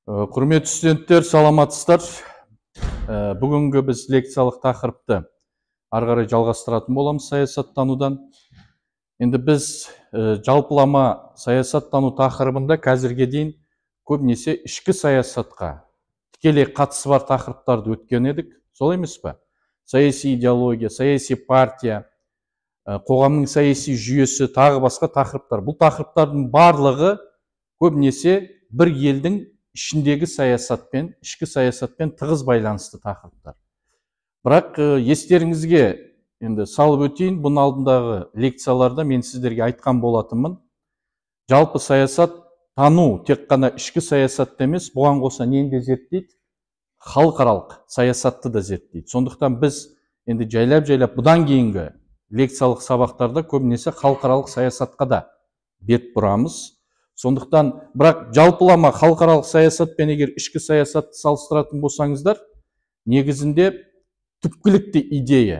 Құрметті студенттер, саламатсыздар. Бүгінгі біз лекциялық тақырыпты ары қарай жалғастыратын боламыз саясаттанудан. Енді біз жалпылама саясаттану тақырыбында қазірге дейін көбінесе ішкі саясатқа тікелей қатысы бар тақырыптарды өткен едік. Солай емес пе? Саяси идеология, саяси партия, қоғамның саяси жүйесі, тағы басқа тақырыптар. Бұл тақырыптардың барлығы көбінесе бір елдің ішіндегі саясатпен, ішкі саясатпен тығыз байланысты тақырыптар. Бірақ естеріңізге енді салып өтейін, бұның алдындағы лекцияларда мен сіздерге айтқан болатынмын. Жалпы саясат тану тек қана ішкі саясатты емес, бұған қоса нені де зерттейді? Халықаралық саясатты да зерттейді. Сондықтан біз енді жайлап бұдан кейінгі лекциялық сабақтарда көбінесе халықаралық саясатқа да бет бұрамыз. Сондықтан, бірақ жалпылама халықаралық саясатпен егер ішкі саясатты салыстыратын болсаңыздар, негізінде түпкілікті идея,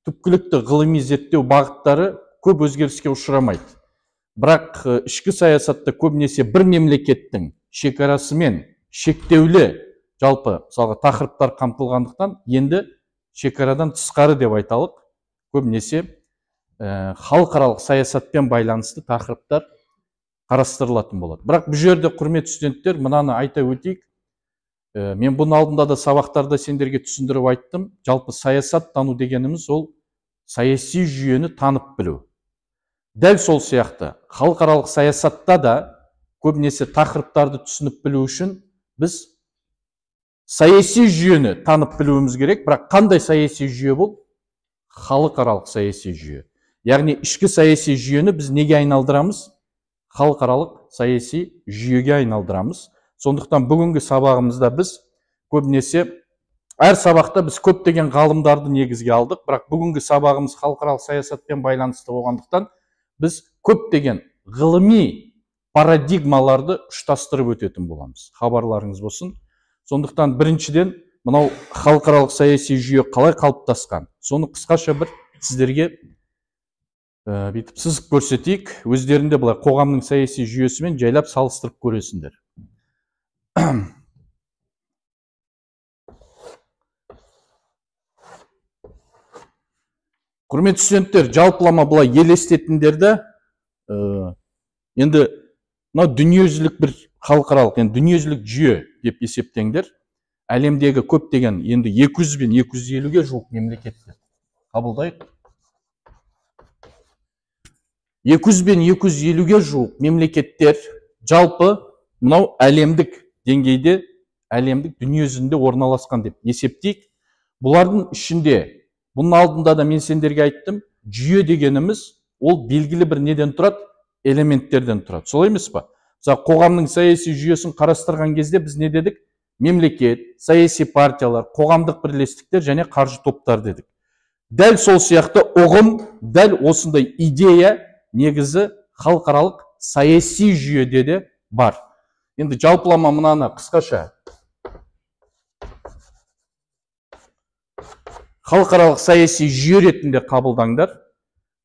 түпкілікті ғылыми зерттеу бағыттары көп өзгеріске ұшырамайды. Бірақ ішкі саясатта көбінесе бір мемлекеттің шекарасымен шектеулі жалпы мысалға тақырыптар қамтылғандықтан, енді шекарадан тысқары деп айталық, көбінесе халықаралық саясатпен байланысты тақырыптар қарастырылатын болады. Бірақ бұл жерде құрметті студенттер, мынаны айта өтейік. Мен бұның алдында да сабақтарда сендерге түсіндіріп айттым. Жалпы саясат тану дегеніміз ол саяси жүйені танып білу. Дәл сол сияқты халықаралық саясатта да көбінесе тақырыптарды түсініп білу үшін біз саяси жүйені танып білуіміз керек. Бірақ қандай саяси жүйе бұл? Халықаралық саяси жүйе. Яғни ішкі саяси жүйені біз неге айналдырамыз? Халықаралық саяси жүйеге айналдырамыз. Сондықтан бүгінгі сабағымызда біз көбінесе әр сабақта біз көптеген ғалымдарды негізге алдық, бірақ бүгінгі сабағымыз халықаралық саясатпен байланысты болғандықтан біз көптеген ғылыми парадигмаларды ұштастырып өтетін боламыз. Хабарларыңыз болсын. Сондықтан біріншіден мынау халықаралық саяси жүйе қалай қалыптасқан, соны қысқаша бір сіздерге бүйтіп сызып көрсетейік. Өздерінде былай қоғамның саяси жүйесімен жайлап салыстырып көресіңдер. Құрметті студенттер, жалпылама былай елестетіндерді енді мынау дүниежүзілік бір халықаралық, енді дүниежүзілік жүйе деп есептеңдер. Әлемдегі көптеген енді 200 бен 250-ге жуық мемлекеттер қабылдайық. 200 бен 250-ге жуық мемлекеттер жалпы мынау әлемдік деңгейде, әлемдік дүниежүзінде орналасқан деп есептейік. Бұлардың ішінде, бұның алдында да мен сендерге айттым, жүйе дегеніміз ол белгілі бір неден тұрады? Элементтерден тұрады. Солай емес па? Мысалы, қоғамның саяси жүйесін қарастырған кезде біз не дедік? Мемлекет, саяси партиялар, қоғамдық бірлестіктер және қаржы топтар дедік. Дәл сол сияқты ұғым, дәл осындай идея негізі халықаралық саяси жүйеде де бар. Енді жалпылама мынаны қысқаша халықаралық саяси жүйе ретінде қабылдаңдар.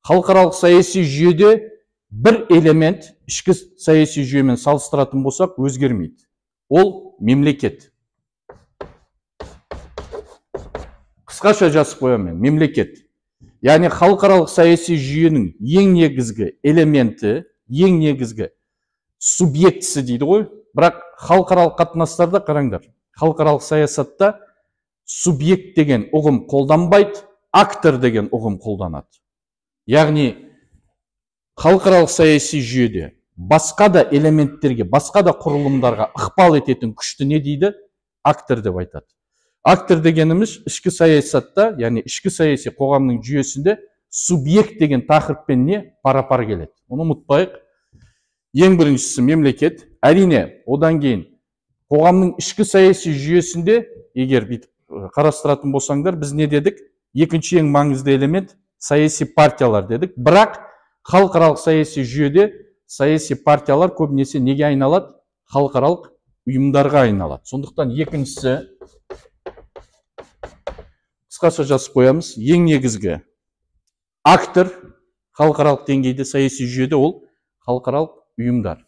Халықаралық саяси жүйеде бір элемент ішкі саяси жүйемен салыстыратын болсақ өзгермейді. Ол мемлекет. Қысқаша жазып қоямын, мемлекет. Яғни халықаралық саяси жүйенің ең негізгі элементі, ең негізгі субъектісі дейді ғой. Бірақ халықаралық қатынастарда қараңдар. Халықаралық саясатта субъект деген ұғым қолданбайды, актор деген ұғым қолданады. Яғни халықаралық саяси жүйеде басқа да элементтерге, басқа да құрылымдарға ықпал ететін күшті не дейді? Актор деп айтады. Актор дегеніміз ішкі саясатта, яғни ішкі саяси қоғамның жүйесінде субъект деген тақырыппен не? Пара-пар келеді. Оны ұмытпайық. Ең біріншісі мемлекет. Әрине, одан кейін қоғамның ішкі саяси жүйесінде, егер қарастыратын болсаңдар, біз не дедік? Екінші ең маңызды элемент саяси партиялар дедік. Бірақ халықаралық саяси жүйеде саяси партиялар көбінесе неге айналады? Халықаралық ұйымдарға айналады. Сондықтан екіншісі қысқаша жазып қоямыз. Ең негізгі актор халықаралық деңгейде саяси жүйеде ол халықаралық ұйымдар.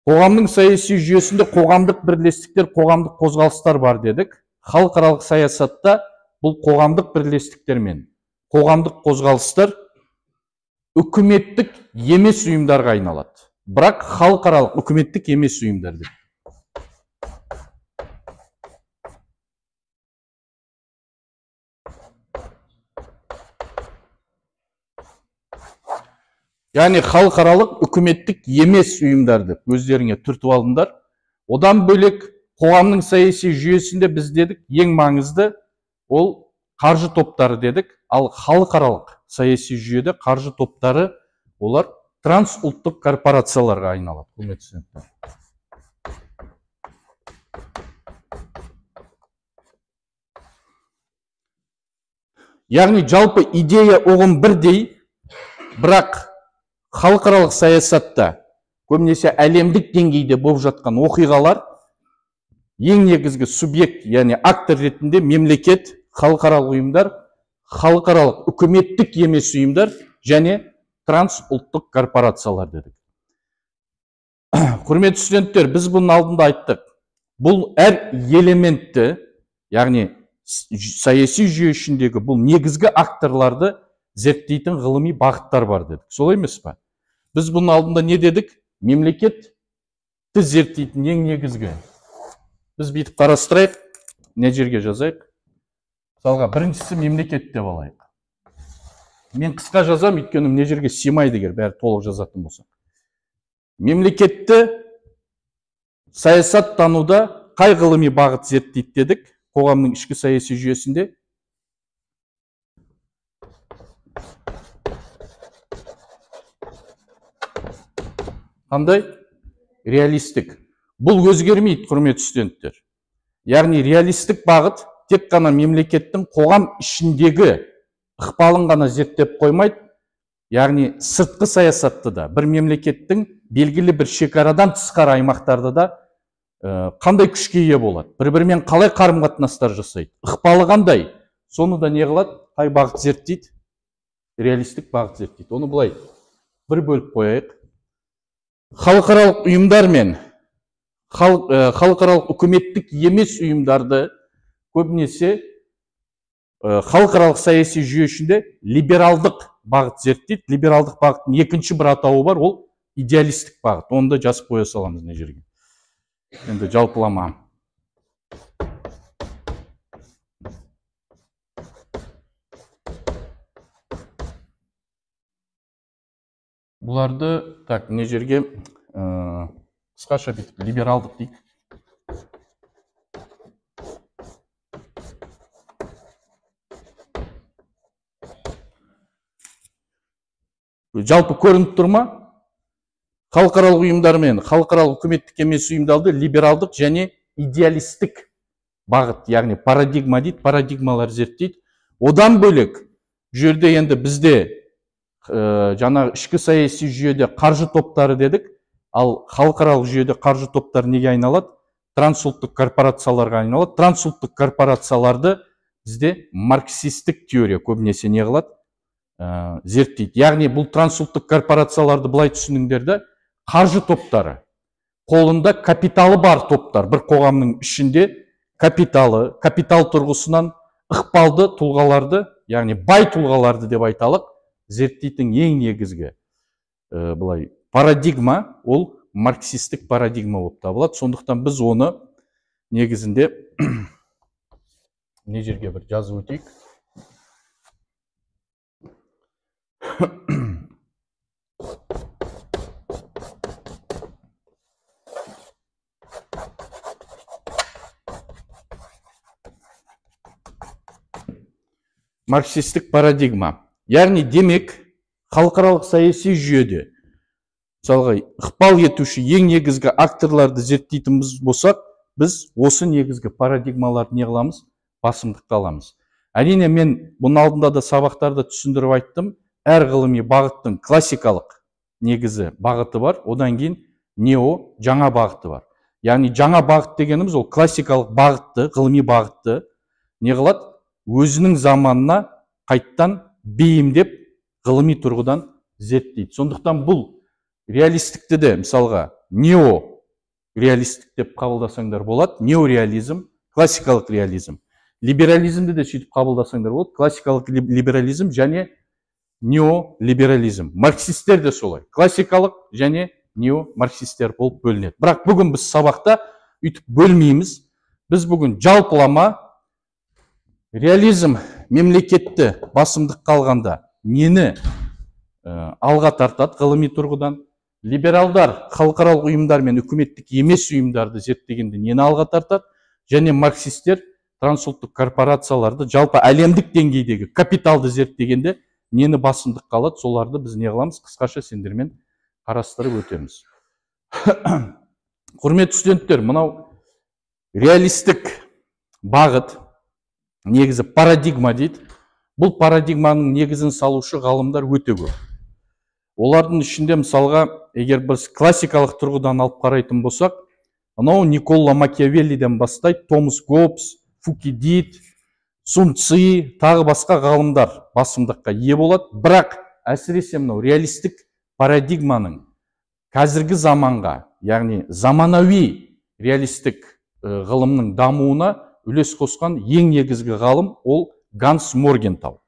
Қоғамның саяси жүйесінде қоғамдық бірлестіктер, қоғамдық қозғалыстар бар дедік. Халықаралық саясатта бұл қоғамдық бірлестіктер мен қоғамдық қозғалыстар үкіметтік емес ұйымдарға айналады. Бірақ халықаралық үкіметтік емес ұйымдар деп. Яғни халықаралық үкіметтік емес ұйымдар деп өздеріңе түртіп алдыңдар. Одан бөлек қоғамның саяси жүйесінде біз дедік, ең маңызды ол қаржы топтары дедік. Ал халықаралық саяси жүйеде қаржы топтары олар трансұлттық корпорацияларға айналады. Құрметті студенттер. Яғни жалпы идея оғын бірдей, бірақ халықаралық саясатта көбінесе әлемдік деңгейде болып жатқан оқиғалар ең негізгі субъект, яғни актор ретінде мемлекет, халықаралық ұйымдар, халықаралық үкіметтік емес ұйымдар және трансұлттық корпорациялар дедік. Құрметті студенттер, біз бұның алдында айттық. Бұл әр элементті, яғни саяси жүйе ішіндегі бұл негізгі акторларды зерттейтін ғылыми бағыттар бар дедік. Солай емес пе? Біз бұның алдында не дедік? Мемлекетті зерттейтін ең негізгі. Біз бүйтіп қарастырайық, не жерге жазайық. Мысалға, біріншісі мемлекет деп алайық. Мен қысқа жазам, өйткені не жерге сыймайды егер бәрі толық жазатын болса. Мемлекетті саясаттануда қай ғылыми бағыт зерттейді дедік? Қоғамның ішкі саяси жүйесінде қандай? Реалистік. Бұл өзгермейді, құрметті студенттер. Яғни реалистік бағыт тек қана мемлекеттің қоғам ішіндегі ықпалын ғана зерттеп қоймайды. Яғни сыртқы саясатты да, бір мемлекеттің белгілі бір шекарадан тысқары аймақтарда да қандай күшке ие болады, бір-бірімен қалай қарым-қатынастар жасайды, ықпалы қандай, соны да не қылады, қай бағыт зерттейді? Реалистік бағыт зерттейді. Оны былай бір бөліп қояйық. Халықаралық ұйымдар мен халықаралық үкіметтік емес ұйымдарды көбінесе халықаралық саяси жүйе ішінде либералдық бағыт зерттейді. Либералдық бағыттың екінші бір атауы бар, ол идеалистік бағыт. Оны да жазып қоя саламыз не жерге. Енді жалпылама. Бұларды, так, не жерге қысқаша бүйтіп либералдық дейік. Жалпы көрініп тұр ма? Халықаралық ұйымдар мен халықаралық үкіметтік емес ұйымдарды либералдық және идеалистік бағыт, яғни парадигма дейді, парадигмалар зерттейді. Одан бөлек, жерде енді бізде жаңа ішкі саяси жүйеде қаржы топтары дедік, ал халықаралық жүйеде қаржы топтары неге айналады? Трансұлттық корпорацияларға айналады. Трансұлттық корпорацияларды бізде марксистік теория көбінесе не қылады? Зерттейді. Яғни бұл трансұлттық корпорацияларды былай түсініңдерді, қаржы топтары, қолында капиталы бар топтар, бір қоғамның ішінде капитал тұрғысынан ықпалды тұлғаларды, яғни бай тұлғаларды деп айталық, зерттейтін ең негізгі былай парадигма, ол марксистік парадигма болып табылады. Сондықтан біз оны негізінде не жерге бір жазып өтейік. Марксистік парадигма. Яғни демек, халықаралық саяси жүйеде мысалға ықпал етуші ең негізгі акторларды зерттейтініміз болсақ, біз осы негізгі парадигмаларды не қыламыз? Басымдыққа аламыз. Әрине мен бұның алдында да сабақтарда түсіндіріп айттым, әр ғылыми бағыттың классикалық негізі бағыты бар, одан кейін нео жаңа бағыты бар. Яғни жаңа бағыт дегеніміз ол классикалық бағытты, ғылыми бағытты не қылады? Өзінің заманына қайттан бейімдеп ғылыми тұрғыдан зерттейді. Сондықтан бұл реалистікті де мысалға нео реалистік деп қабылдасаңдар болады. Неореализм, классикалық реализм. Либерализмді де сөйтіп қабылдасаңдар болады. Классикалық либерализм және неолиберализм. Марксистер де солай. Классикалық және неомарксистер болып бөлінеді. Бірақ бүгін біз сабақта үйтіп бөлмейміз. Біз бүгін жалпылама реализм мемлекетті басымдық қалғанда нені алға тартады ғылыми тұрғыдан, либералдар халықаралық ұйымдар мен үкіметтік емес ұйымдарды зерттегенде нені алға тартады, және марксистер трансұлттық корпорацияларды жалпы әлемдік деңгейдегі капиталды зерттегенде нені басымдық қалады, соларды біз не қыламыз, қысқаша сендермен қарастырып өтеміз. Құрметті студенттер, мынау реалистік бағыт, негізі парадигма дейді. Бұл парадигманың негізін салушы ғалымдар өте көп. Олардың ішінде мысалға, егер біз классикалық тұрғыдан алып қарайтын болсақ, мынау Никколо Макиавеллиден бастайды, Томас Гоббс, Фукидид, Сун Ци, тағы басқа ғалымдар басымдыққа ие болады. Бірақ әсіресе мынау реалистік парадигманың қазіргі заманға, яғни заманауи реалистік ғылымның дамуына үлес қосқан ең негізгі ғалым ол Ганс Моргентау.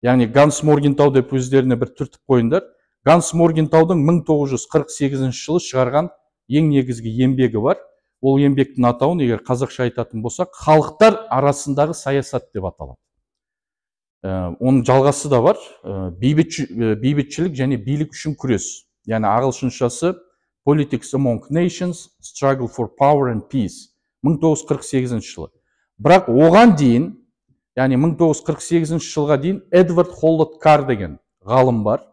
Яғни Ганс Моргентау деп өздеріне бір түртіп қойыңдар. Ганс Моргентаудың 1948 жылы шығарған ең негізгі еңбегі бар. Ол еңбектің атауын егер қазақша айтатын болсақ, халықтар арасындағы саясат деп аталады. Оның жалғасы да бар, бейбітшілік және билік үшін күрес. Яғни ағылшыншасы Politics Among Nations, Struggle for Power and Peace. 1948 жылы. Бірақ оған дейін, яғни 1948 жылға дейін Эдвард Холлот Карр деген ғалым бар.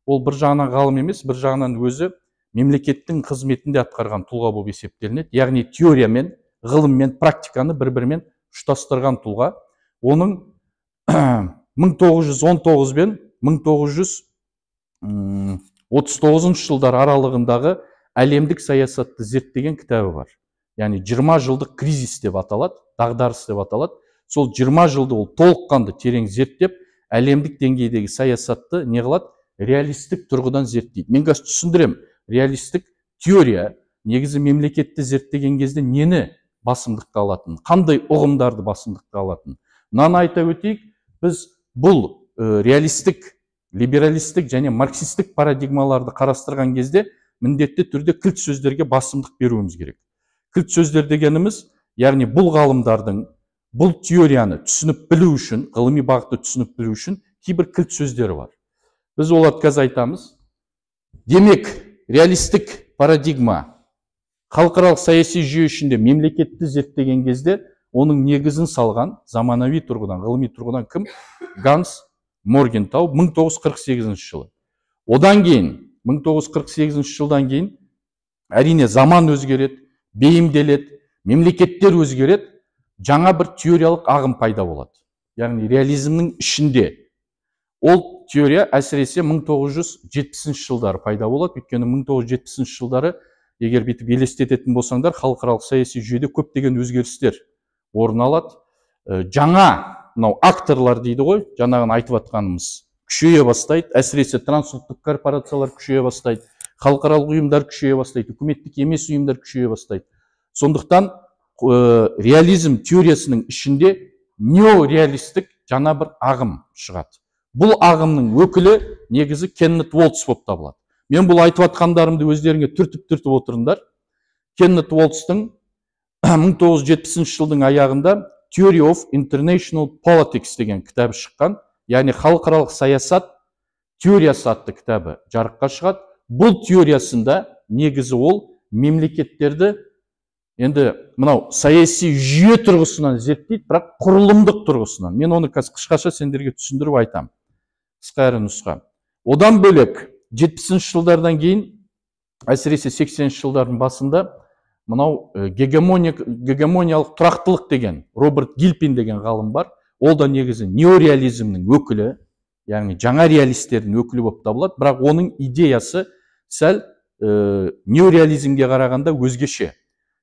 Ол бір жағынан ғалым емес, бір жағынан өзі мемлекеттің қызметінде атқарған тұлға болып есептелінеді. Яғни теория мен ғылым мен практиканы бір-бірімен ұштастырған тұлға. Оның 1919 бен 1939 жылдар аралығындағы әлемдік саясатты зерттеген кітабы бар. Яғни 20 жылдық кризис деп аталады, дағдарыс деп аталады. Сол 20 жылды ол толыққанды терең зерттеп, әлемдік деңгейдегі саясатты не қылады? Реалистік тұрғыдан зерттейді. Мен қазір түсіндірем. Реалистік теория негізі мемлекетті зерттеген кезде нені басымдыққа алатын, қандай ұғымдарды басымдыққа алатын. Мынаны айта өтейік, біз бұл реалистік, либералистік және марксистік парадигмаларды қарастырған кезде міндетті түрде кілт сөздерге басымдық беруіміз керек. Кілт сөздер дегеніміз, яғни бұл ғалымдардың бұл теорияны түсініп білу үшін, ғылыми бағытты түсініп білу үшін кейбір кілт сөздері бар. Біз оларды қазір айтамыз. Демек, реалистік парадигма халықаралық саяси жүйе ішінде мемлекетті зерттеген кезде оның негізін салған заманауи тұрғыдан, ғылыми тұрғыдан кім? Ганс Моргентау 1948 жылы. Одан кейін, 1948 жылдан кейін, әрине заман өзгереді, бейімделеді, мемлекеттер өзгереді, жаңа бір теориялық ағым пайда болады. Яғни реализмнің ішінде. Ол теория әсіресе 1970 жылдары пайда болады. Өйткені 1970 жылдары, егер бүйтіп елестететін болсаңдар, халықаралық саяси жүйеде көптеген өзгерістер орын алады. Жаңа, мынау акторлар дейді ғой, жаңағын айтып атқанымыз, күшейе бастайды. Әсіресе трансұлттық корпорациялар күшейе бастайды, халықаралық ұйымдар күшейе бастайды, үкіметтік емес ұйымдар күшейе бастайды. Сондықтан реализм теориясының ішінде неореалистік жаңа бір ағым шығады. Бұл ағымның өкілі негізі Кеннет Уолтс болып табылады. Мен бұл айтып атқандарымды өздеріңе түртіп отырыңдар. Кеннет Уолтстың 1970 жылдың аяғында Theory of International Politics деген кітабы шыққан, яғни халықаралық саясат теориясы атты кітабы жарыққа шығады. Бұл теориясында негізі ол мемлекеттерді енді мынау саяси жүйе тұрғысынан зерттейді, бірақ құрылымдық тұрғысынан. Мен оны қысқаша сендерге түсіндіріп айтам. Қысқа әрі нұсқа. Одан бөлек 70 жылдардан кейін, әсіресе 80 жылдардың басында мынау гегемониялық тұрақтылық деген Роберт Гилпин деген ғалым бар. Ол да негізі неореализмнің өкілі, яғни жаңа реалистердің өкілі болып табылады, бірақ оның идеясы сәл неореализмге қарағанда өзгеше.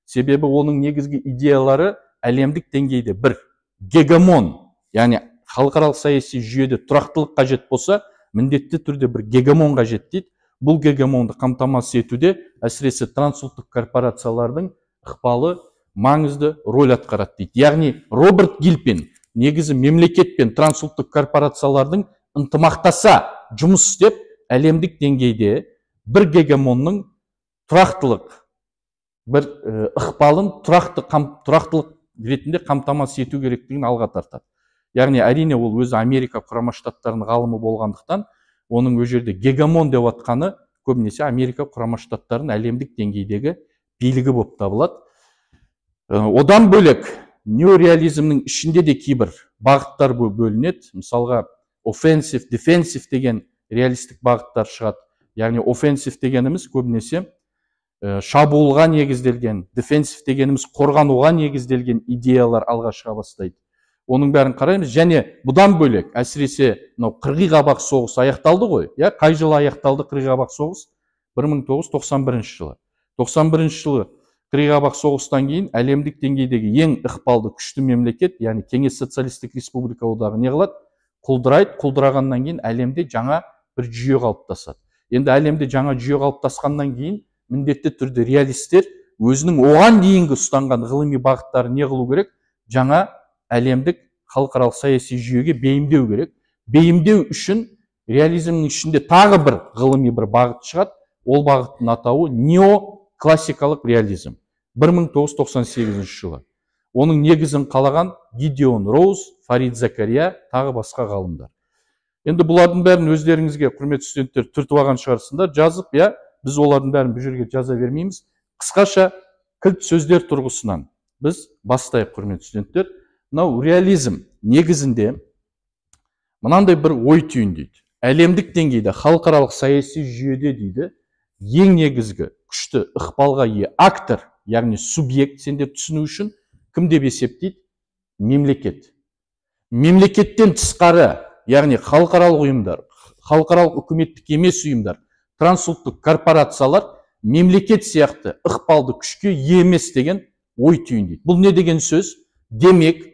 Себебі оның негізгі идеялары әлемдік деңгейде бір гегемон, яғни халықаралық саяси жүйеде тұрақтылық қажет болса, міндетті түрде бір гегемон қажет дейді. бұл гегемонды қамтамасыз етуде әсіресе трансұлттық корпорациялардың ықпалы маңызды роль атқарады дейді. Яғни Роберт Гилпен негізі мемлекет пен трансұлттық корпорациялардың ынтымақтаса жұмыс істеп, әлемдік деңгейде бір гегемонның тұрақтылық, бір ықпалын тұрақтылық ретінде қамтамасыз ету керектігін алға тартады. Яғни әрине ол өзі Америка құрама штаттарының ғалымы болғандықтан, оның өз жерде гегемон деп атқаны көбінесе Америка құрама штаттарының әлемдік деңгейдегі билігі болып табылады. Одан бөлек неореализмнің ішінде де кейбір бағыттар бөлінеді. Мысалға offensive, defensive деген реалистік бағыттар шығады. Яғни offensive дегеніміз көбінесе шабуылға негізделген, defensive дегеніміз қорғануға негізделген идеялар алға шыға бастайды. Оның бәрін қараймыз. Және бұдан бөлек әсіресе қырғиқабақ соғыс аяқталды ғой. Қай жылы аяқталды қырғиқабақ соғыс? 1991 жылы. 91 жылы қырғиқабақ соғыстан кейін әлемдік деңгейдегі ең ықпалды күшті мемлекет, яғни Кеңес социалистік республика одағы не қылады? Құлдырайды. Құлдырағаннан кейін әлемде жаңа бір жүйе қалыптасады. Енді әлемде жаңа жүйе қалыптасқаннан кейін міндетті түрде реалистер өзінің оған дейінгі ұстанған ғылыми бағыттарын не қылу керек? Жаңа әлемдік халықаралық саяси жүйеге бейімдеу керек. Бейімдеу үшін реализмнің ішінде тағы бір ғылыми бір бағыт шығады. Ол бағыттың атауы неоклассикалық реализм. 1998 жылы. Оның негізін қалаған Гидеон Роуз, Фарид Закария, тағы басқа ғалымдар. Енді бұлардың бәрін өздеріңізге, құрметті студенттер, түртіп алған шығарсыңдар, жазып, біз олардың бәрін бұл жерге жаза бермейміз. Қысқаша кілт сөздер тұрғысынан біз бастайық, құрметті студенттер. Мынау реализм негізінде мынандай бір ой түйіндейді. Әлемдік деңгейде халықаралық саяси жүйеде дейді, ең негізгі күшті ықпалға ие актор, яғни субъект, сендер түсіну үшін кім деп есептейді? Мемлекет. Мемлекеттен тысқары, яғни халықаралық ұйымдар, халықаралық үкіметтік емес ұйымдар, трансұлттық корпорациялар мемлекет сияқты ықпалды күшке ие емес деген ой түйіндейді. Бұл не деген сөз? Демек,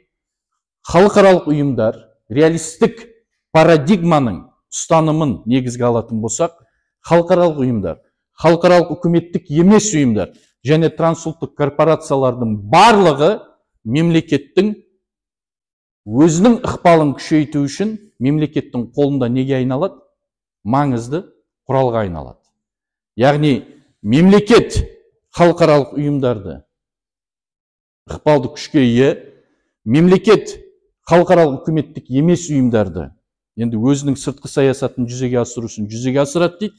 халықаралық ұйымдар реалистік парадигманың ұстанымын негізге алатын болсақ, халықаралық ұйымдар, халықаралық үкіметтік емес ұйымдар және трансұлттық корпорациялардың барлығы мемлекеттің өзінің ықпалын күшейту үшін мемлекеттің қолында неге айналады? Маңызды құралға айналады. Яғни мемлекет халықаралық ұйымдарды ықпалды күшке ие, мемлекет халықаралық үкіметтік емес ұйымдарды енді өзінің сыртқы саясатын жүзеге асыру үшін жүзеге асырады дейді.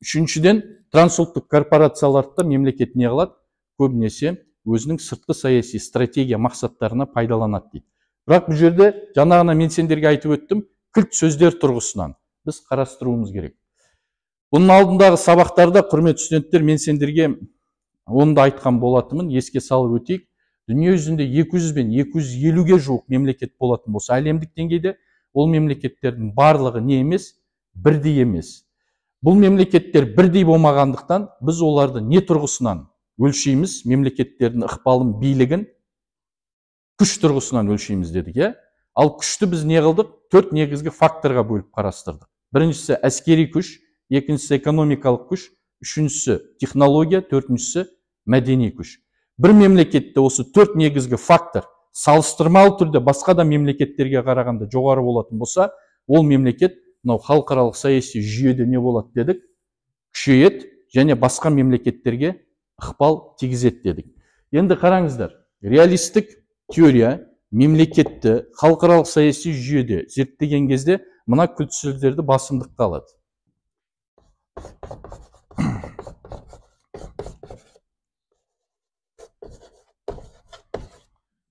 Үшіншіден, трансұлттық корпорацияларда мемлекет не қылады? Көбінесе өзінің сыртқы саяси стратегия мақсаттарына пайдаланады дейді. Бірақ бұл жерде жаңағына мен сендерге айтып өттім, кілт сөздер тұрғысынан біз қарастыруымыз керек. Бұның алдындағы сабақтарда, құрметті студенттер, мен сендерге оны да айтқан болатынмын, еске салып өтейік. Дүние жүзінде 200 бен 250-ге жуық мемлекет болатын болса, әлемдік деңгейде ол мемлекеттердің барлығы не емес? Бірдей емес. Бұл мемлекеттер бірдей болмағандықтан, біз оларды не тұрғысынан өлшейміз? Мемлекеттердің ықпалын, билігін күш тұрғысынан өлшейміз дедік, Ал күшті біз не қылдық? 4 негізгі факторға бөліп қарастырдық. Біріншісі әскери күш, екіншісі экономикалық күш, үшіншісі технология, төртіншісі мәдени күш. Бір мемлекетте осы 4 негізгі фактор салыстырмалы түрде басқа да мемлекеттерге қарағанда жоғары болатын болса, ол мемлекет мынау халықаралық саяси жүйеде не болады дедік? Күшейеді және басқа мемлекеттерге ықпал тигізеді дедік. Енді қараңыздар, реалистік теория мемлекетті халықаралық саяси жүйеде зерттеген кезде мына кілт сөздерді басымдыққа алады.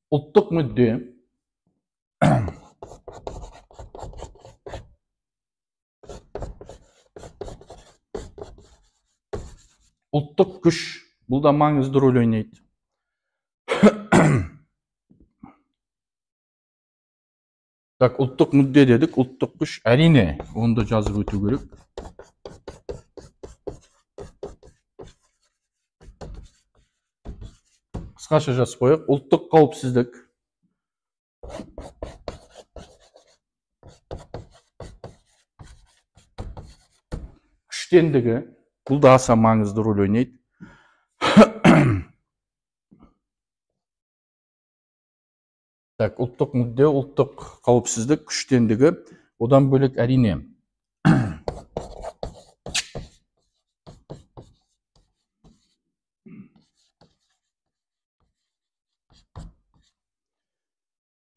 Ұлттық мүдде, ұлттық күш, бұл да маңызды рөл ойнайды. Так, ұлттық мүдде дедік, ұлттық күш, әрине, оны да жазып өту керек. Қысқаша жазып қояйық. Ұлттық қауіпсіздік. Күштендігі, Бұл да аса маңызды рөл ойнайды. Так, ұлттық мүдде, ұлттық қауіпсіздік, күштендігі, одан бөлек әрине.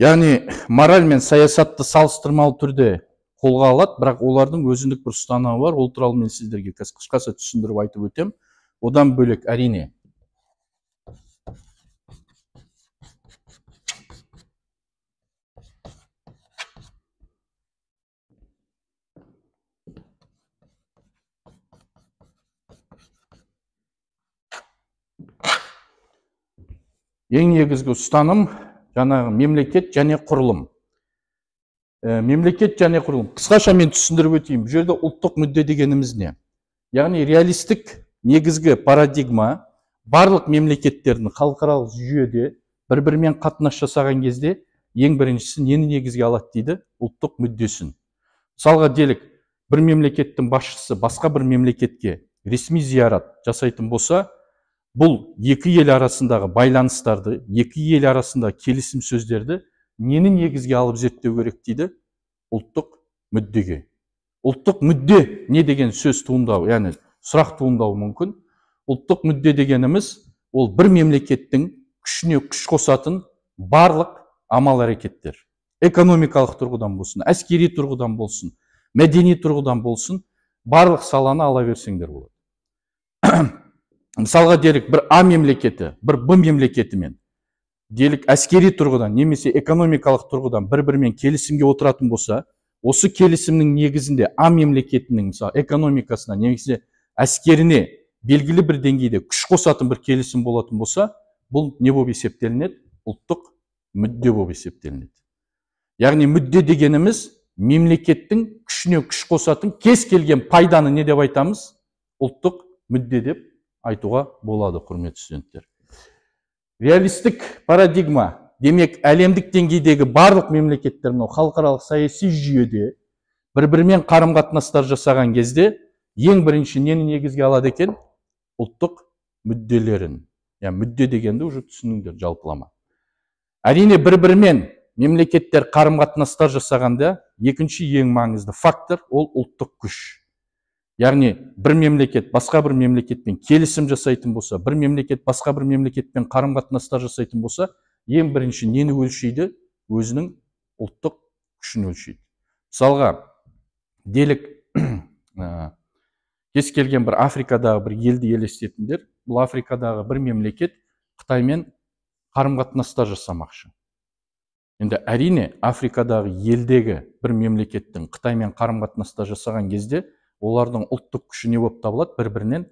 Яғни, мораль мен саясатты салыстырмалы түрде қолға алады, бірақ олардың өзіндік бір ұстанымы бар. Ол туралы мен сіздерге қысқаша түсіндіріп айтып өтем. Одан бөлек әрине. Ең негізгі ұстаным жаңағы мемлекет және құрылым. Мемлекет және құрылым. Қысқаша мен түсіндіріп өтейін. Бұл жерде ұлттық мүдде дегеніміз не? Яғни реалистік негізгі парадигма барлық мемлекеттердің халықаралық жүйеде бір-бірімен қатынас жасаған кезде ең біріншісі нені негізге алады дейді? Ұлттық мүддесін. Мысалға делік, бір мемлекеттің басшысы басқа бір мемлекетке ресми зиярат жасайтын болса, бұл екі ел арасындағы байланыстарды, екі ел арасындағы келісім сөздерді нені негізге алып зерттеу керек дейді? Ұлттық мүддеге. Ұлттық мүдде не деген сөз туындау, яғни сұрақ туындау мүмкін. Ұлттық мүдде дегеніміз ол бір мемлекеттің күшіне күш қосатын барлық амал әрекеттер. Экономикалық тұрғыдан болсын, әскери тұрғыдан болсын, мәдени тұрғыдан болсын, барлық саланы ала берсеңдер болады. Мысалға делік, бір А мемлекеті, бір Б мемлекетімен делік әскери тұрғыдан немесе экономикалық тұрғыдан бір-бірімен келісімге отыратын болса, осы келісімнің негізінде А мемлекетінің мысалы экономикасына немесе әскеріне белгілі бір деңгейде күш қосатын бір келісім болатын болса, бұл не болып есептелінеді? Ұлттық мүдде болып есептелінеді. Яғни мүдде дегеніміз мемлекеттің күшіне күш қосатын кез келген пайданы не деп айтамыз? Ұлттық мүдде деп айтуға болады, құрметті студенттер. Реалистік парадигма, демек әлемдік деңгейдегі барлық мемлекеттер халықаралық саяси жүйеде бір-бірімен қарым-қатынастар жасаған кезде ең бірінші нені негізге алады екен? Ұлттық мүдделерін. Яғни мүдде дегенді уже түсініңдер жалпылама. Әрине бір-бірімен мемлекеттер қарым-қатынастар жасағанда екінші ең маңызды фактор ол ұлттық күш. Яғни бір мемлекет басқа бір мемлекетпен келісім жасайтын болса, бір мемлекет басқа бір мемлекетпен қарым-қатынастар жасайтын болса, ең бірінші нені өлшейді? Өзінің ұлттық күшін өлшейді. Мысалға, делік кез келген бір Африкадағы бір елді елестетіңдер. Бұл Африкадағы бір мемлекет Қытаймен қарым-қатынастар жасамақшы. Енді әрине Африкадағы елдегі бір мемлекеттің Қытаймен қарым-қатынастар жасаған кезде олардың ұлттық күші не болып табылады? Бір-бірінен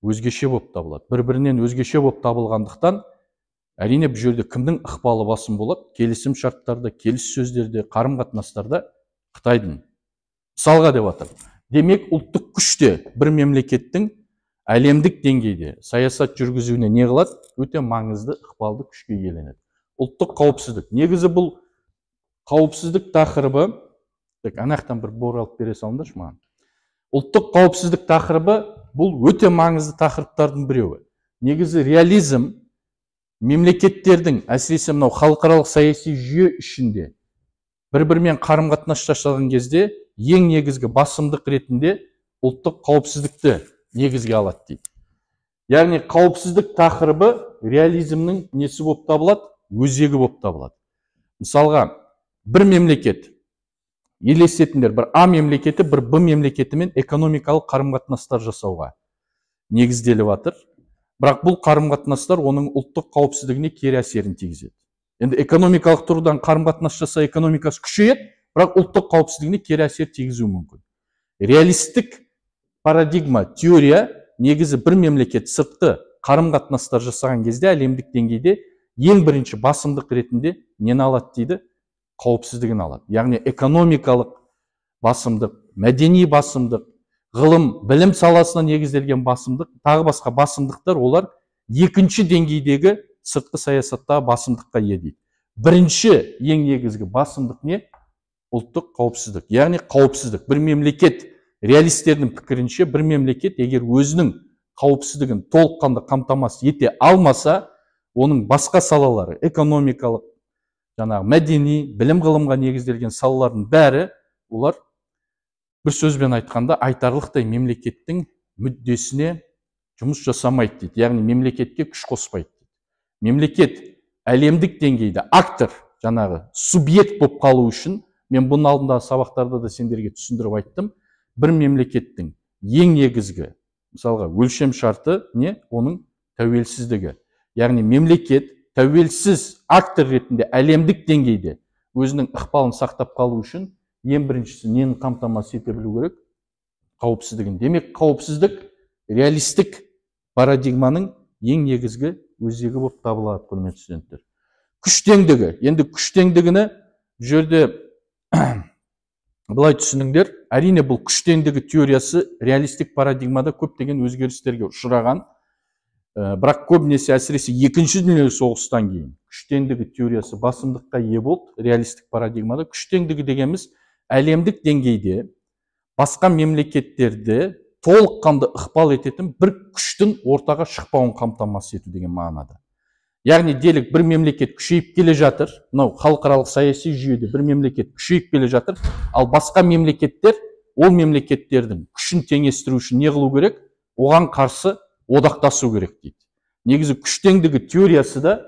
өзгеше болып табылады. Бір-бірінен өзгеше болып табылғандықтан, әрине бұл жерде кімнің ықпалы басым болады? Келісім шарттарда, келіссөздерде, қарым-қатынастарда Қытайдың. Мысалға деп атыр. Демек, ұлттық күште бір мемлекеттің әлемдік деңгейде саясат жүргізуіне не қылады? Өте маңызды ықпалды күшке иеленеді. Ұлттық қауіпсіздік. Негізі бұл қауіпсіздік тақырыбы, анақтан бір бор алып бере салыңдаршы маған. Ұлттық қауіпсіздік тақырыбы бұл өте маңызды тақырыптардың біреуі. Негізі реализм мемлекеттердің, әсіресе мынау халықаралық саяси жүйе ішінде бір-бірімен қарым-қатынас жасаған кезде ең негізгі басымдық ретінде ұлттық қауіпсіздікті негізге алады дейді. Яғни қауіпсіздік тақырыбы реализмнің несі болып табылады? Өзегі болып табылады. Мысалға, бір мемлекет елестетіңдер, бір А мемлекеті, бір Б мемлекетімен экономикалық қарым-қатынастар жасауға негізделіп жатыр. Бірақ бұл қарым-қатынастар оның ұлттық қауіпсіздігіне кері әсерін тигізеді. Енді экономикалық тұрғыдан қарым-қатынас жаса экономикасы күшейеді, бірақ ұлттық қауіпсіздігіне кері әсер тигізуі мүмкін. Реалистік парадигма, теория негізі бір мемлекет сыртқы қарым-қатынастар жасаған кезде әлемдік деңгейде ең бірінші басымдық ретінде нені алады дейді? Қауіпсіздігін алады. Яғни экономикалық басымдық, мәдени басымдық, ғылым, білім саласына негізделген басымдық, тағы басқа басымдықтар олар екінші деңгейдегі сыртқы саясаттағы басымдыққа ие дейді. Бірінші ең негізгі басымдық не? Ұлттық қауіпсіздік. Яғни қауіпсіздік. Бір мемлекет реалистердің пікірінше бір мемлекет егер өзінің қауіпсіздігін толыққанды қамтамасыз ете алмаса, оның басқа салалары, экономикалық, жаңағы мәдени, білім ғылымға негізделген салалардың бәрі, олар бір сөзбен айтқанда айтарлықтай мемлекеттің мүддесіне жұмыс жасамайды дейді. Яғни мемлекетке күш қоспайды дейді. Мемлекет әлемдік деңгейде актор, жаңағы субъект болып қалу үшін, мен бұның алдындағы сабақтарда да сендерге түсіндіріп айттым, бір мемлекеттің ең негізгі, мысалға өлшем шарты не? Оның тәуелсіздігі. Яғни мемлекет тәуелсіз актор ретінде әлемдік деңгейде өзінің ықпалын сақтап қалу үшін ең біріншісі нені қамтамасыз ете білу керек? Қауіпсіздігін. Демек, қауіпсіздік реалистік парадигманың ең негізгі өзегі болып табылады, құрметті студенттер. Күш теңдігі. Енді күш теңдігіні бұл жерде былай түсініңдер. Әрине, бұл күш теңдігі теориясы реалистік парадигмада көптеген өзгерістерге ұшыраған. Бірақ көбінесе әсіресе екінші дүниежүзілік соғыстан кейін күш теңдігі теориясы басымдыққа ие болды реалистік парадигмада. Күш теңдігі дегеніміз әлемдік деңгейде басқа мемлекеттерді толыққанды ықпал ететін бір күштің ортаға шықпауын қамтамасыз ету деген мағынада. Яғни делік бір мемлекет күшейіп келе жатыр, мынау халықаралық саяси жүйеде бір мемлекет күшейіп келе жатыр, ал басқа мемлекеттер ол мемлекеттердің күшін теңестіру үшін не қылу керек? Оған қарсы одақтасу керек дейді. Негізі күш теңдігі теориясы да,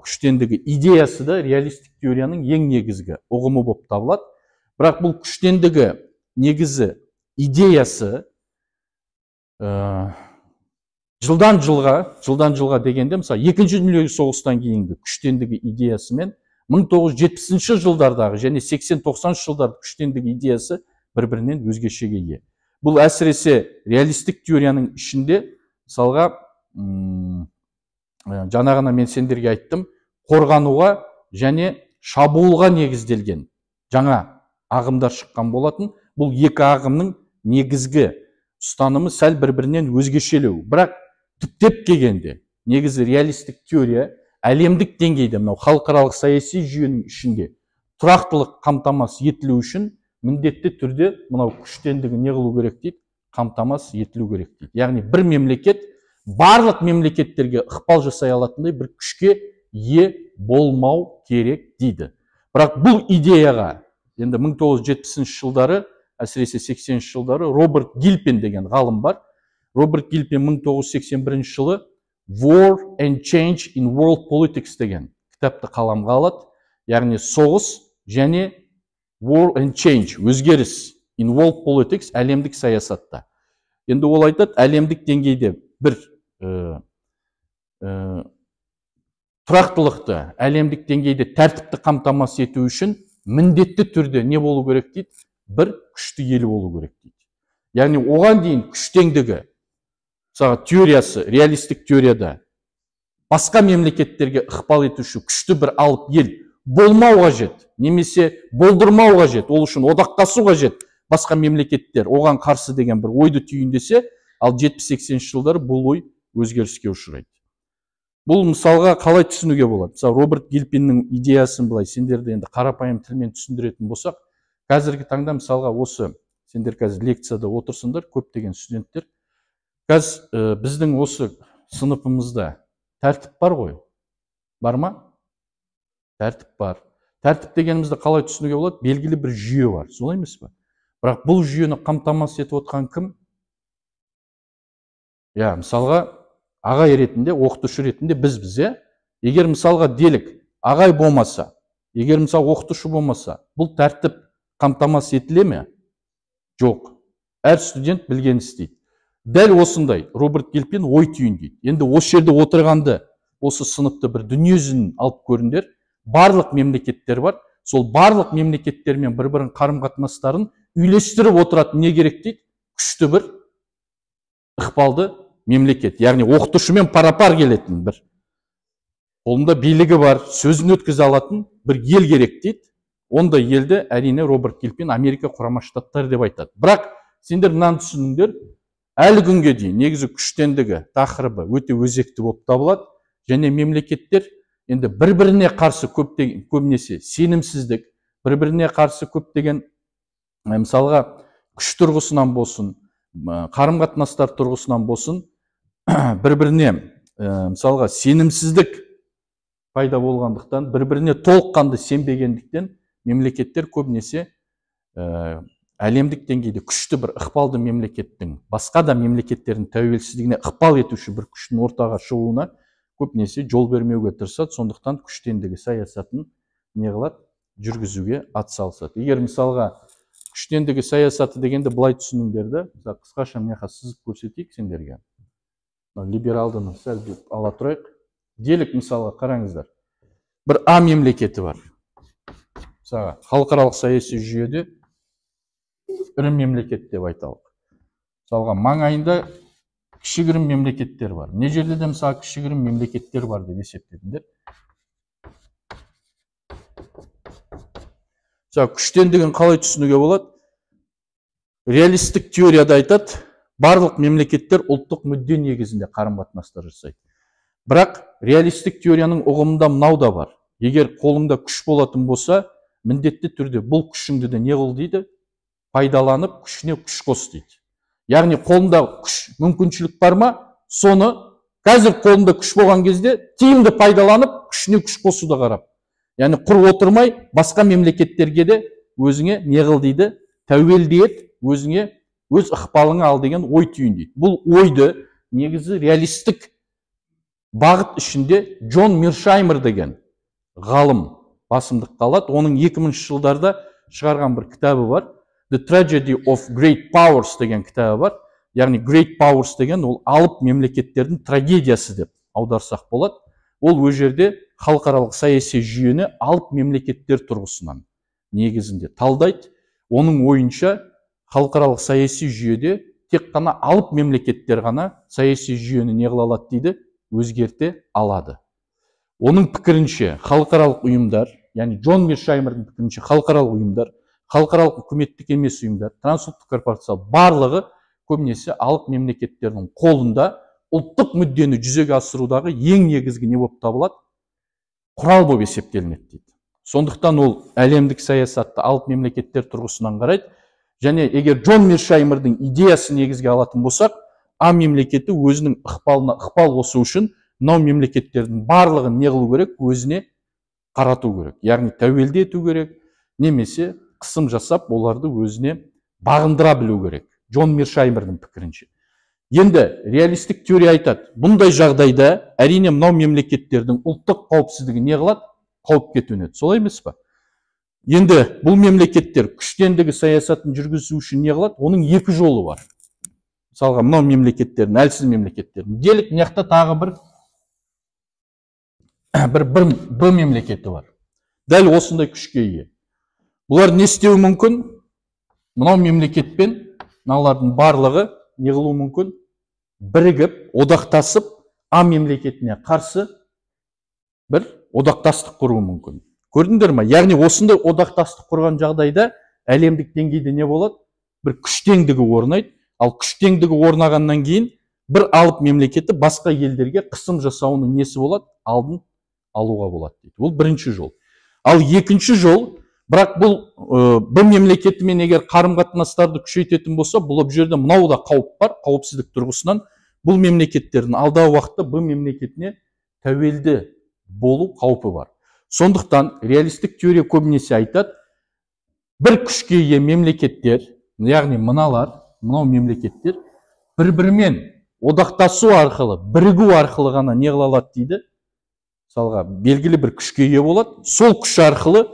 күш теңдігі идеясы да реалистік теорияның ең негізгі ұғымы болып табылады. Бірақ бұл күш теңдігі негізі идеясы жылдан жылға дегенде, мысалы, екінші дүниежүзілік соғыстан кейінгі күш теңдігі идеясымен 1970 жылдардағы және 80-90 жылдардағы күш теңдігі идеясы бір-бірінен өзгешеге ие. Бұл әсіресе реалистік теорияның ішінде, мысалға, жаңағына мен сендерге айттым, қорғануға және шабуылға негізделген жаңа ағымдар шыққан болатын. Бұл екі ағымның негізгі ұстанымы сәл бір-бірінен өзгешелеу. Бірақ түптеп келгенде негізі реалистік теория әлемдік деңгейде, мынау халықаралық саяси жүйенің ішінде тұрақтылық қамтамасыз етілу үшін міндетті түрде мынау күш теңдігі не қылу керек дейді? Қамтамасыз етілу керек дейді. Яғни бір мемлекет барлық мемлекеттерге ықпал жасай алатындай бір күшке ие болмау керек дейді. Бірақ бұл идеяға енді 1970 жылдары, әсіресе 80 жылдары Роберт Гилпин деген ғалым бар. Роберт Гилпин 1981 жылы War and Change in World Politics деген кітапты қаламға алады. Яғни соғыс және War and Change, өзгеріс in World Politics, әлемдік саясатта. Енді ол айтады, әлемдік деңгейде бір тұрақтылықты, әлемдік деңгейде тәртіпті қамтамасыз ету үшін міндетті түрде не болу керек дейді? Бір күшті ел болу керек дейді. Яғни оған дейін күш теңдігі теориясы, реалистік теорияда басқа мемлекеттерге ықпал етуші күшті бір алып ел болмау қажет, немесе болдырмау қажет, ол үшін одақтасу қажет. Басқа мемлекеттер оған қарсы деген бір ойды түйіндесе, ал 70-80 жылдары бұл ой өзгеріске ұшырайды. Бұл мысалға қалай түсінуге болады? Мысалы, Роберт Гилпиннің идеясын былай сендерді енді қарапайым тілмен түсіндіретін болсақ, қазіргі таңда мысалға осы, сендер қазір лекцияда отырсыңдар, көптеген студенттер, қазір біздің осы сыныпымызда тәртіп бар ғой? Бар ма? Тәртіп бар. Тәртіп дегенімізді қалай түсінуге болады? Белгілі бір жүйе бар, солай емес пе? Бірақ бұл жүйені қамтамасыз етіп отқан кім? Мысалға, ағай ретінде, оқытушы ретінде біз. Егер мысалға делік, ағай болмаса, егер мысалы оқытушы болмаса, бұл тәртіп қамтамасыз етіле ме? Жоқ. Әр студент білген істейді. Дәл осындай Роберт Гилпин ой түйіндейді. Енді осы жерде отырғанды, осы сыныпты бір дүниежүзін алып көріңдер. Барлық мемлекеттер бар. Сол барлық мемлекеттермен бір-бірін қарым-қатынастарын үйлестіріп отыратын не керек дейді? Күшті бір ықпалды мемлекет. Яғни оқытушымен пара-пар келетін бір. Қолында билігі бар, сөзін өткізе алатын бір ел керек дейді. Ондай елді әрине Роберт Гилпин Америка Құрама Штаттары деп айтады. Бірақ сендер мынаны түсініңдер, әлі күнге дейін негізі күш теңдігі тақырыбы өте өзекті болып табылады. Және мемлекеттер енді бір-біріне қарсы көбінесе сенімсіздік, бір-біріне қарсы көптеген мысалға күш тұрғысынан болсын, қарым қатынастар тұрғысынан болсын, бір-біріне мысалға сенімсіздік пайда болғандықтан, бір-біріне толыққанды сенбегендіктен мемлекеттер көбінесе әлемдік деңгейде күшті бір ықпалды мемлекеттің, басқа да мемлекеттердің тәуелсіздігіне ықпал етуші бір күштің ортаға шығуына көбінесе жол бермеуге тырысады. Сондықтан күштендігі саясатын не қылады? Жүргізуге атсалысады. Егер мысалға күштендігі саясаты дегенде былай түсініңдерді, қысқаша мына жаққа сызып көрсетейік сендерге. Либералдыны сәл ала тұрайық. Делік мысалға қараңыздар. Бір А мемлекеті бар. Мысалға халықаралық саяси жүйеде ірі мемлекет деп айталық. Мысалға маңайында кішігірім мемлекеттер бар. Не жерде де мысалы кішігірім мемлекеттер бар деп есептедіңдер. Мысалы күштендігін қалай түсінуге болады? Реалистік теорияда айтады, барлық мемлекеттер ұлттық мүдде негізінде қарым-қатынастар жасайды. Бірақ реалистік теорияның ұғымында мынау да бар. Егер қолыңда күш болатын болса, міндетті түрде бұл күшіңді де не қыл дейді? Пайдаланып, күшіне күш қос дейді. Яғни қолында күш, мүмкіншілік бар ма? Соны қазір қолында күш болған кезде тиімді пайдаланып, күшіне күш қосуды қарап. Яғни құр отырмай, басқа мемлекеттерге де өзіңе не қыл дейді? Тәуелді ет, өзіңе өз ықпалыңа ал деген ой түйін дейді. Бұл ойды негізі реалистік бағыт ішінде Джон Миршаймер деген ғалым басымдық қалады. Оның 2000 жылдарда шығарған бір кітабы бар. The Tragedy of Great Powers деген кітабы бар. Яғни Great Powers деген ол алып мемлекеттердің трагедиясы деп аударсақ болады. Ол өз жерде халықаралық саяси жүйені алып мемлекеттер тұрғысынан негізінде талдайды. Оның ойынша халықаралық саяси жүйеде тек қана алып мемлекеттер ғана саяси жүйені не қыла алады дейді? Өзгерте алады. Оның пікірінше халықаралық ұйымдар, яғни Джон Миршаймердің пікірінше халықаралық ұйымдар, халықаралық үкіметтік емес ұйымдар, трансұлттық корпорация барлығы көбінесе алып мемлекеттердің қолында ұлттық мүддені жүзеге асырудағы ең негізгі не болып табылады? Құрал болып есептелінеді дейді. Сондықтан ол әлемдік саясатты алып мемлекеттер тұрғысынан қарайды. Және егер Джон Миршаймердің идеясы негізге алатын болсақ, А мемлекеті өзінің ықпалына ықпал қосу үшін мынау мемлекеттердің барлығын не қылу керек? Өзіне қарату керек. Яғни тәуелді ету керек, немесе қысым жасап, оларды өзіне бағындыра білу керек. Джон Миршаймердің пікірінше. Енді реалистік теория айтады, бұндай жағдайда әрине мынау мемлекеттердің ұлттық қауіпсіздігі не қылады? Қауіпке төнеді. Солай емес пе? Енді бұл мемлекеттер күштендігі саясатын жүргізу үшін не қылады? Оның екі жолы бар. Мысалға, мынау мемлекеттердің, әлсіз мемлекеттердің. Делік мияқта тағы бір мемлекеті бар. Дәл осындай күшке ие. Бұлар не істеуі мүмкін? Мынау мемлекетпен мыналардың барлығы не қылуы мүмкін? Бірігіп, одақтасып, А мемлекетіне қарсы бір одақтастық құруы мүмкін. Көрдіңдер ме? Яғни осындай одақтастық құрған жағдайда әлемдік деңгейде не болады? Бір күш теңдігі орнайды. Ал күш теңдігі орнағаннан кейін бір алып мемлекеті басқа елдерге қысым жасауының несі болады? Алдын алуға болады дейді. Бұл бірінші жол. Ал екінші жол, бірақ бұл мемлекетімен егер қарым-қатынастарды күшейтетін болса, бұл жерде мынау да қауіп бар, қауіпсіздік тұрғысынан. Бұл мемлекеттердің алдағы уақытта бұл мемлекетіне тәуелді болу қаупі бар. Сондықтан реалистік теория көбінесе айтады, бір күшке ие мемлекеттер, яғни мынау мемлекеттер бір-бірімен одақтасу арқылы, бірігу арқылы ғана не қыла алады дейді? Мысалға, белгілі бір күшке ие болады, сол күш арқылы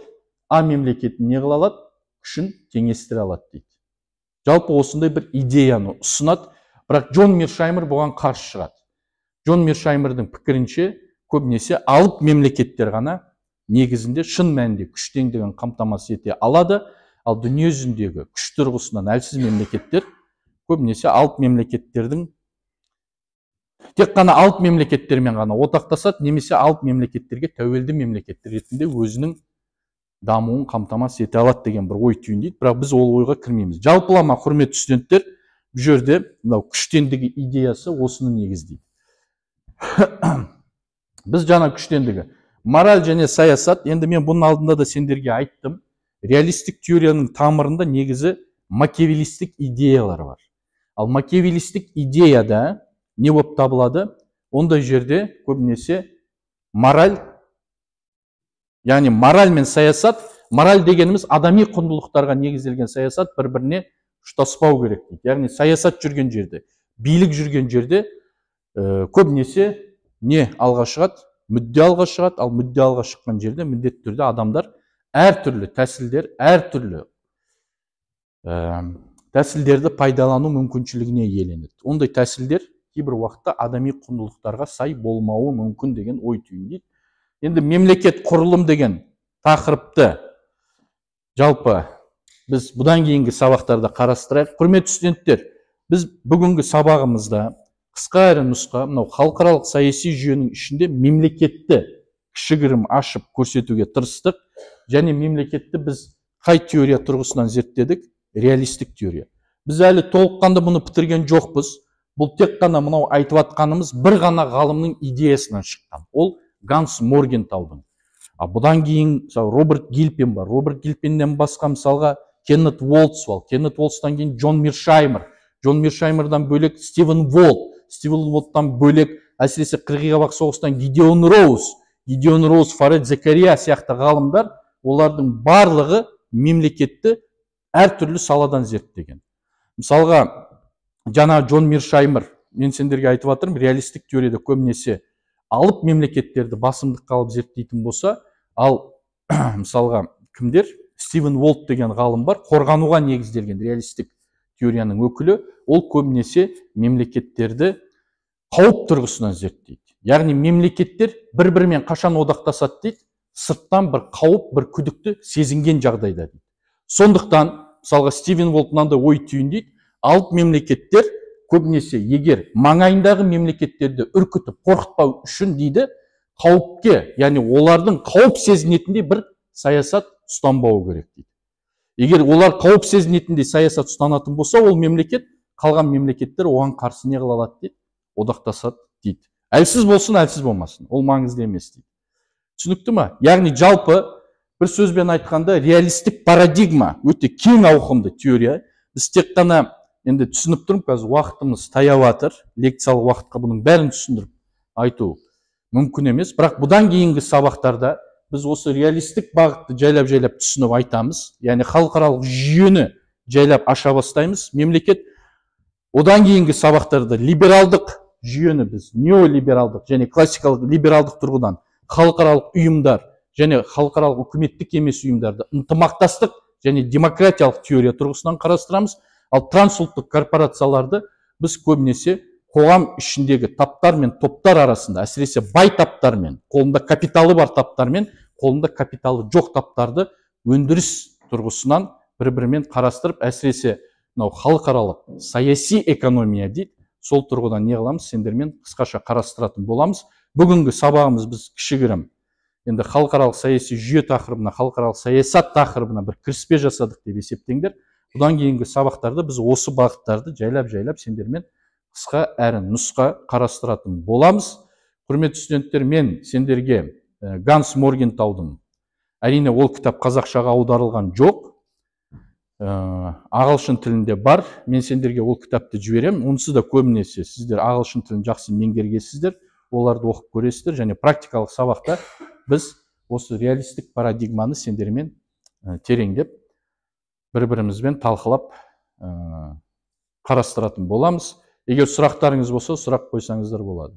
А мемлекетін не қыла алады? Күшін теңестіре алады дейді. Жалпы осындай бір идеяны ұсынады, бірақ Джон Миршаймер бұған қарсы шығады. Джон Миршаймердің пікірінше көбінесе алып мемлекеттер ғана негізінде шын мәнінде күш теңдігін қамтамасыз ете алады, ал дүние жүзіндегі күш тұрғысынан әлсіз мемлекеттер көбінесе алып мемлекеттердің тек қана алып мемлекеттермен ғана одақтасады, немесе алып мемлекеттерге тәуелді мемлекеттер ретінде өзінің дамуын қамтамасыз ете алады деген бір ой түйіндейді, бірақ біз ол ойға кірмейміз. Жалпылама, құрметті студенттер, бұл жерде мынау күштендігі идеясы осыны негіздейді. Біз жаңа күштендігі мораль және саясат, енді мен бұның алдында да сендерге айттым, реалистік теорияның тамырында негізі макиавеллистік идеялар бар. Ал макиавеллистік идеяда не болып табылады? Ондай жерде көбінесе мораль, яғни мораль мен саясат, мораль дегеніміз адами құндылықтарға негізделген саясат бір-біріне ұштаспау керек дейді. Яғни саясат жүрген жерде, билік жүрген жерде көбінесе не алға шығады? Мүдде алға шығады, ал мүдде алға шыққан жерде міндетті түрде адамдар әртүрлі тәсілдер, әртүрлі тәсілдерді пайдалану мүмкіншілігіне иеленеді. Ондай тәсілдер кейбір уақытта адами құндылықтарға сай болмауы мүмкін деген ой түйіндейді. Енді мемлекет құрылым деген тақырыпты жалпы біз бұдан кейінгі сабақтарда қарастырайық. Құрметті студенттер, біз бүгінгі сабағымызда қысқа әрі нұсқа мынау халықаралық саяси жүйенің ішінде мемлекетті кішігірім ашып көрсетуге тырыстық. Және мемлекетті біз қай теория тұрғысынан зерттедік? Реалистік теория. Біз әлі толыққанды бұны бітірген жоқпыз. Бұл тек қана мынау айтып атқанымыз бір ғана ғалымның идеясынан шыққан. Ол Ганс Моргентаудың. Бұдан кейін Роберт Гильпин бар. Роберт Гильпинден басқа мысалға Кеннет Уолтс бар. Кеннет Уолтстан кейін Джон Миршаймер. Джон Миршаймердан бөлек Стивен Волт. Стивен Волттан бөлек әсіресе Қырғиқабақ соғыстан Гидеон Роуз, Фаред Закария сияқты ғалымдар, олардың барлығы мемлекетті әртүрлі саладан зерттеген. Мысалға, жаңа Джон Миршаймер, мен сендерге айтып жатырмын, реалистік теорияда көбінесе алып мемлекеттерді басымдыққа алып зерттейтін болса, ал мысалға кімдер? Стивен Волт деген ғалым бар, қорғануға негізделген реалистік теорияның өкілі, ол көбінесе мемлекеттерді қауіп тұрғысынан зерттейді. Яғни мемлекеттер бір-бірімен қашан одақтасады дейді, сырттан бір қауіп, бір күдікті сезінген жағдайда дейді. Сондықтан, мысалға Стивен Волт мынандай ой түйіндейді, алып мемлекеттер көбінесе егер маңайындағы мемлекеттерді үркітіп қорқытпау үшін дейді, қауіпке, яғни олардың қауіп сезінетіндей бір саясат ұстанбауы керек дейді. Егер олар қауіп сезінетіндей саясат ұстанатын болса, ол мемлекет, қалған мемлекеттер оған қарсы не қыла алады дейді, одақтасады дейді. Әлсіз болсын, әлсіз болмасын, ол маңызды емес дейді. Түсінікті ме? Яғни жалпы бір сөзбен айтқанда реалистік парадигма өте кең ауқымды теория. Біз тек қана енді түсініп тұрмын, қазір уақытымыз таяу жатыр, лекциялық уақытқа бұның бәрін түсіндіріп айту мүмкін емес. Бірақ бұдан кейінгі сабақтарда біз осы реалистік бағытты жайлап түсініп айтамыз. Яғни халықаралық жүйені жайлап аша бастаймыз. Мемлекет одан кейінгі сабақтарда либералдық жүйені біз неолибералдық және классикалық либералдық тұрғыдан халықаралық ұйымдар және халықаралық үкіметтік емес ұйымдарды ынтымақтастық және демократиялық теория тұрғысынан қарастырамыз. Ал трансұлттық корпорацияларды біз көбінесе қоғам ішіндегі таптар мен топтар арасында, әсіресе бай таптар мен, қолында капиталы бар таптар мен, қолында капиталы жоқ таптарды өндіріс тұрғысынан бір-бірімен қарастырып, әсіресе халықаралық саяси экономия дейді, сол тұрғыдан не қыламыз, сендермен қысқаша қарастыратын боламыз. Бүгінгі сабағымыз біз кішігірім енді халықаралық саяси жүйе тақырыбына, халықаралық саясат тақырыбына бір кіріспе жасадық деп есептеңдер. Бұдан кейінгі сабақтарда біз осы бағыттарды жайлап сендермен қысқа әрі нұсқа қарастыратын боламыз. Құрметті студенттер, мен сендерге Ганс Моргентаудың, әрине ол кітап қазақшаға аударылған жоқ, ағылшын тілінде бар. Мен сендерге ол кітапты жіберем. Онсыз да көбінесе сіздер ағылшын тілін жақсы меңгергенсіздер, оларды оқып көресіздер, және практикалық сабақта біз осы реалистік парадигманы сендермен тереңдеп бір-бірімізбен талқылап қарастыратын боламыз. Егер сұрақтарыңыз болса, сұрақ қойсаңыздар болады.